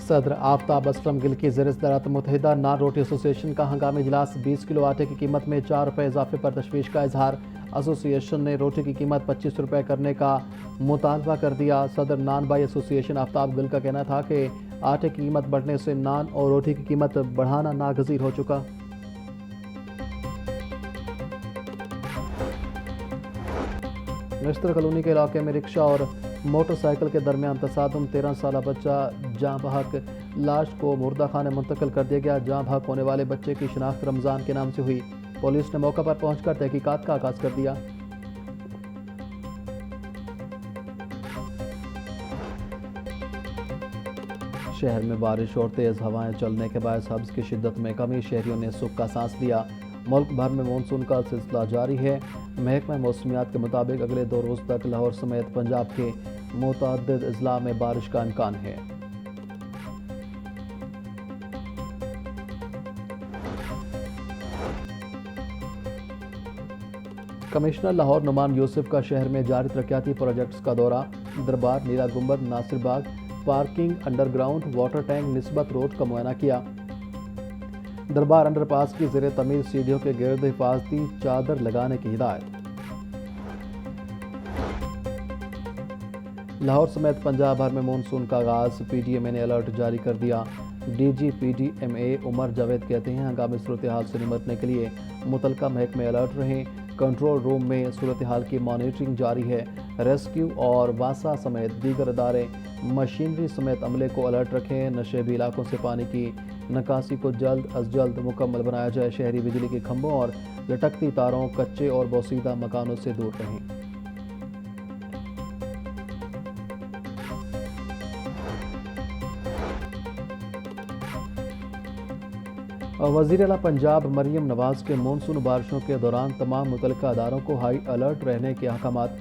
सदर आफ्ताब असलम गिल की ज़ेर सदारत मुत्तहिदा नान रोटी एसोसिएशन का हंगामी इजलास। 20 किलो आटे की कीमत में 4 रुपये इजाफे पर तशवीश का इजहार। एसोसिएशन ने रोटी की कीमत 25 रुपये करने का मुतालबा कर दिया। सदर नान बाई एसोसिएशन आफ्ताब गिल का कहना था कि आटे की कीमत बढ़ने से नान और रोटी की कीमत बढ़ाना नागज़ीर हो चुका। नश्तर कॉलोनी के इलाके में रिक्शा और मोटरसाइकिल के दरमियान तसादुम। 13 साल बच्चा जाँ बहक, लाश को मुर्दा खाने मुंतकिल कर दिया गया। जाँ बहक होने वाले बच्चे की शिनाख्त रमज़ान के नाम से हुई। पुलिस ने मौका पर पहुंचकर तहकीकात का आगाज कर दिया। शहर में बारिश और तेज़ हवाएं चलने के बाद हब्स की शिद्दत में कमी। शहरियों ने सुख का सांस लिया। मुल्क भर में मानसून का सिलसिला जारी है। महकमा मौसमियात के मुताबिक अगले 2 रोज़ तक लाहौर समेत पंजाब के मुतअद्दिद अजला में बारिश का इम्कान है। कमिश्नर लाहौर नुमान यूसुफ का शहर में जारी तरक्याती प्रोजेक्ट्स का दौरा। दरबार, Neela Gumbad, Nasir Bagh, parking, underground water tank, Nisbat road का मुआयना किया। दरबार अंडरपास की ज़ेर तमीर सीढ़ियों के गिर्द हिफाजती चादर लगाने की हिदायत। लाहौर समेत पंजाब भर में मानसून का आगाज। पीडीएमए ने अलर्ट जारी कर दिया। डीजी पीडीएमए उमर जावेद कहते हैं हंगामी सूरत हाल से निपटने के लिए मुतलका महकमे अलर्ट रहें। कंट्रोल रूम में सूरत हाल की मॉनिटरिंग जारी है। रेस्क्यू और वासा समेत दीगर अदारे मशीनरी समेत अमले को अलर्ट रखें। नशेबी इलाकों से पानी की निकासी को जल्द अज जल्द मुकम्मल बनाया जाए। शहरी बिजली के खंभों और लटकती तारों, कच्चे और बोसीदा मकानों से दूर रहें। वज़ीर आला पंजाब मरियम नवाज के मानसून बारिशों के दौरान तमाम मुतल्लिका अदारों को हाई अलर्ट रहने के अहकामात।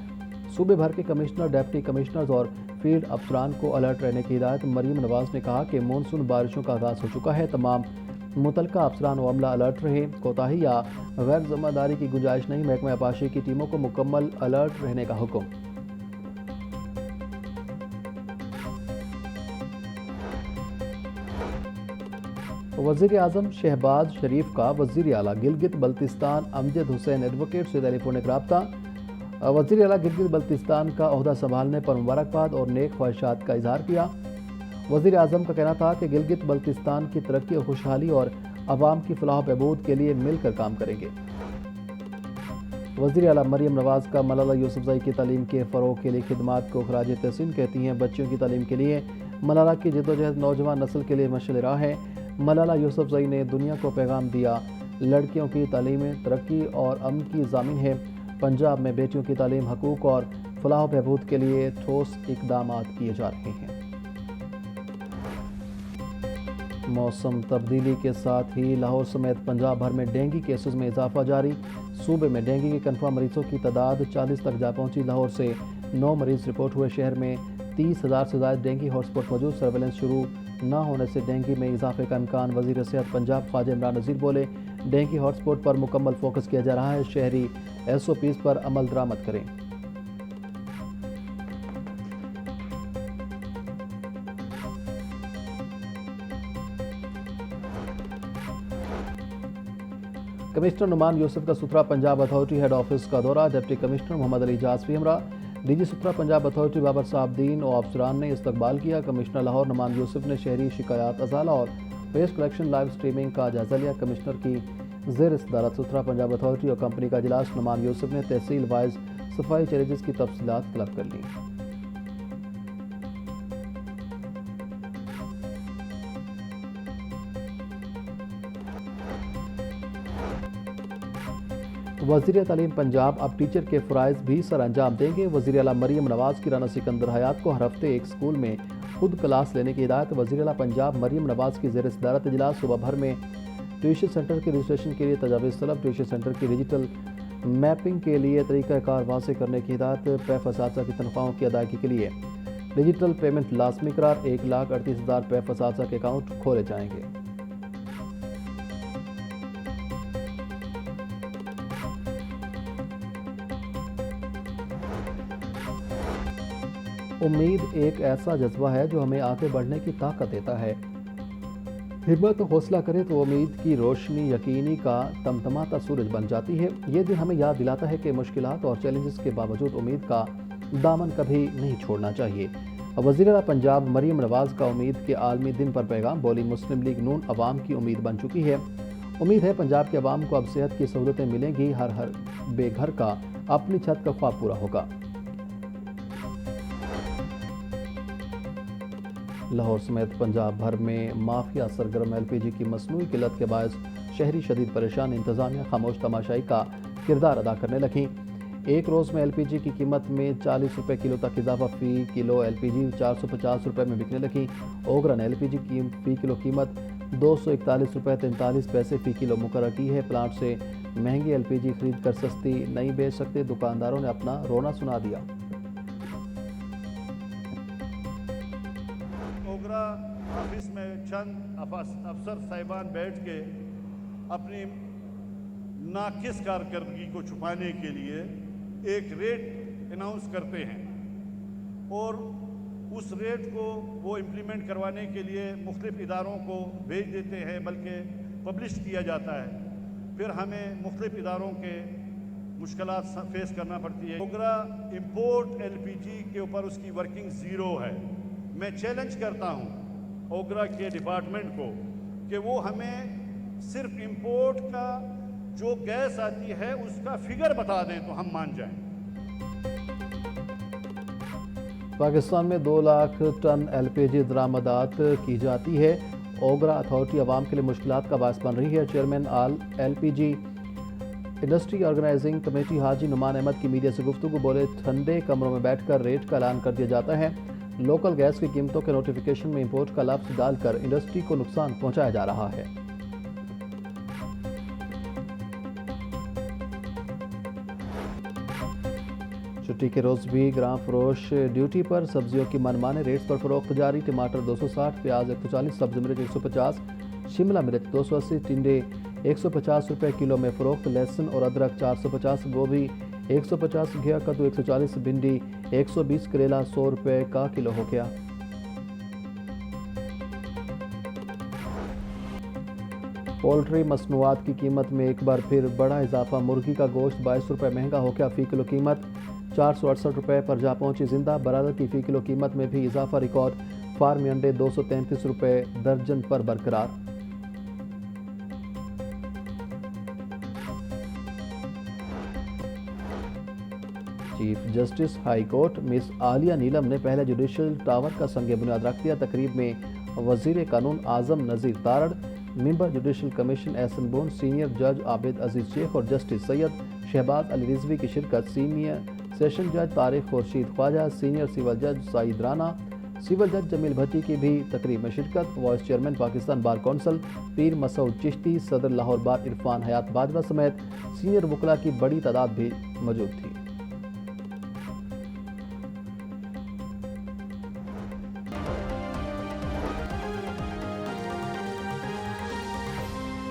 सूबे भर के कमिश्नर, डिप्टी कमिश्नर्स और फील्ड अफसरान को अलर्ट रहने की हिदायत। मरियम नवाज ने कहा कि मानसून बारिशों का आगाज़ हो चुका है। तमाम मुतल्लिका अफसरान व अमला अलर्ट रहे। कोताही या गैर जिम्मेदारी की गुंजाइश नहीं। महकमा आबाशी की टीमों को मुकम्मल अलर्ट रहने का हुक्म। वज़ीर आज़म शहबाज शरीफ का वज़ीर आला गिलगित बल्तिस्तान अमजद हुसैन एडवोकेट से टेलीफोनिक रब्ता। वज़ीर आला गिलगित बल्तिस्तान का ओहदा संभालने पर मुबारकबाद और नेक ख्वाहिशात का इजहार किया। वज़ीर आज़म का कहना था कि गिलगित बल्तिस्तान की तरक्की और खुशहाली और अवाम की फलाह बहबूद के लिए मिलकर काम करेंगे। वज़ीर आला मरियम नवाज का मलाला यूसुफजई की तालीम के फ़रोग़ के लिए खिदमात को खराज तहसीन कहती हैं। बच्चियों की तालीम के लिए मलाला की जद्दोजहद नौजवान नस्ल के लिए मशाल राह है। मलाला यूसुफजई ने दुनिया को पैगाम दिया, लड़कियों की तालीम तरक्की और अमन की ज़ामिन है। पंजाब में बेटियों की तालीम, हकूक़ और फलाह बहबूद के लिए ठोस इक़दाम किए जा रहे हैं। मौसम तब्दीली के साथ ही लाहौर समेत पंजाब भर में डेंगू केसेस में इजाफा जारी। सूबे में डेंगू के कन्फर्म मरीजों की तादाद 40 तक जा पहुंची। लाहौर से 9 मरीज रिपोर्ट हुए। शहर में 30,000 से ज़्यादा डेंगू हॉटस्पॉट मौजूद। सर्वेलेंस शुरू न होने से डेंगू में इजाफे का इम्कान। वज़ीर सेहत पंजाब ख्वाजा इमरान नज़ीर बोले, डेंगू हॉटस्पॉट पर मुकम्मल फोकस किया जा रहा है। शहरी SOPs पर अमल दरामद करें। कमिश्नर नुमान यूसुफ का सुथरा पंजाब अथॉरिटी हेड ऑफिस का दौरा। डिप्टी कमिश्नर मोहम्मद अली जासवी हमरा, डीजी सुथरा पंजाब अथॉरिटी बाबर साहब दीन और अफसरान ने इस्तकबाल किया। कमिश्नर लाहौर नुमान यूसुफ ने शहरी शिकायत अजाला और वेस्ट कलेक्शन लाइव स्ट्रीमिंग का जायजा लिया। कमिश्नर की ज़ेर सदारत सुथरा पंजाब अथॉरिटी और कंपनी का इजलास। नुमान यूसुफ ने तहसील वाइज सफाई चैलेंजेस की तफसीलात तलब कर ली। वज़ीर तालीम पंजाब अब टीचर के फ़राइज़ भी सर अंजाम देंगे। वज़ीर आला मरियम नवाज की राना सिकंदर हयात को हर हफ्ते एक स्कूल में खुद क्लास लेने की हिदायत। वज़ीर आला पंजाब मरियम नवाज की ज़ेर सदारत इजलास। सुबह भर में ट्यूशन सेंटर के रजिस्ट्रेशन के लिए तजावीज़ तलब। ट्यूशन सेंटर की डिजिटल मैपिंग के लिए तरीक़ाकार वाज़ेह करने की हिदायत। पैफ असातिज़ा की तनख्वाहों की अदायगी के लिए डिजिटल पेमेंट लाज़मी करार। 1,38,000 पैफ असातिज़ा के अकाउंट खोले जाएंगे। उम्मीद एक ऐसा जज्बा है जो हमें आगे बढ़ने की ताकत देता है। हिम्मत और हौसला करें तो उम्मीद की रोशनी यकीनी का तमतमाता सूरज बन जाती है। ये दिन हमें याद दिलाता है कि मुश्किलात और चैलेंजेस के बावजूद उम्मीद का दामन कभी नहीं छोड़ना चाहिए। वज़ीर-ए-आला पंजाब मरीम नवाज का उम्मीद के आलमी दिन पर पैगाम, बोली मुस्लिम लीग नून अवाम की उम्मीद बन चुकी है। उम्मीद है पंजाब के अवाम को अब सेहत की सहूलतें मिलेंगी, हर बेघर का अपनी छत का ख्वाब पूरा होगा। लाहौर समेत पंजाब भर में माफिया सरगर्म एलपीजी की मसनूई किल्लत के बायस शहरी शदीद परेशान, इंतजामिया खामोश तमाशाई का किरदार अदा करने लगी। एक रोज़ में एलपीजी की कीमत में 40 रुपये किलो तक इजाफा, फ़ी किलो एलपीजी 450 रुपये में बिकने लगी। ओगरा ने एलपीजी की फ़ी किलो कीमत 241 रुपये 43 पैसे फ़ी किलो मुकर्रर की है। प्लांट से महंगी एलपीजी खरीद कर सस्ती नहीं बेच सकते, दुकानदारों ने अपना रोना सुना दिया। ओगरा ऑफिस में चंद अफसर साहिबान बैठ के अपनी नाकिस कारकर्दगी को छुपाने के लिए एक रेट अनाउंस करते हैं और उस रेट को वो इम्प्लीमेंट करवाने के लिए मुख्तलिफ इदारों को भेज देते हैं, बल्कि पब्लिश किया जाता है। फिर हमें मुख्तलिफ इदारों के मुश्किलात फेस करना पड़ती है। ओगरा इंपोर्ट एलपीजी के ऊपर उसकी वर्किंग ज़ीरो है। मैं चैलेंज करता हूँ ओगरा के डिपार्टमेंट को कि वो हमें सिर्फ इंपोर्ट का जो गैस आती है उसका फिगर बता दें तो हम मान जाएं। पाकिस्तान में 2 लाख टन एलपीजी दरामदात की जाती है। ओगरा अथॉरिटी आवाम के लिए मुश्किलात का बायस बन रही है। चेयरमैन आल एलपीजी इंडस्ट्री ऑर्गेनाइजिंग कमेटी हाजी नुमान अहमद की मीडिया से गुफ्तगू, बोले ठंडे कमरों में बैठकर रेट का ऐलान कर दिया जाता है। लोकल गैस की कीमतों के नोटिफिकेशन में इंपोर्ट का लफ्ज डालकर इंडस्ट्री को नुकसान पहुंचाया जा रहा है। छुट्टी के रोज भी ग्राम फरोश ड्यूटी पर, सब्जियों की मनमाने रेट्स पर फरोख्त जारी। टमाटर 260, प्याज 140, सब्ज मिर्च 150, शिमला मिर्च 280, टिंडे 150 रुपये किलो में फरोख्त। लहसुन और अदरक 450, गोभी 150, घिया कद्दू 140, भिंडी 120, करेला 100 रुपये का किलो हो गया। पोल्ट्री मसनूआत की कीमत में एक बार फिर बड़ा इजाफा, मुर्गी का गोश्त 22 रुपये महंगा हो गया। फ़ी किलो कीमत 468 रुपये पर जा पहुंची जिंदा। बरादर की फ़ी किलो कीमत में भी इजाफा रिकॉर्ड, फार्मी अंडे 233 रुपये दर्जन पर बरकरार। Chief justice high court miss Aliya Neelam ने पहले जुडिशल टावर का संग बुनियाद रख दिया। तकरीब में वजीर कानून आजम नज़ीर Tarar, member judicial commission Ehsan bone, senior जज आबिद अजीज शेख और जस्टिस सैयद शहबाज अली रिजवी की शिरकत। सीनियर सेशन जज तारिक खुर्शीद ख्वाजा, सीनियर सिविल जज साइद राना, सिविल जज जमील भट्टी की भी तकरीब में शिरकत। Vice chairman Pakistan bar council पीर मसूद चिश्ती, सदर लाहौर बार इरफान हयात बाजवा समेत सीनियर वकला की बड़ी तादाद भी मौजूद थी।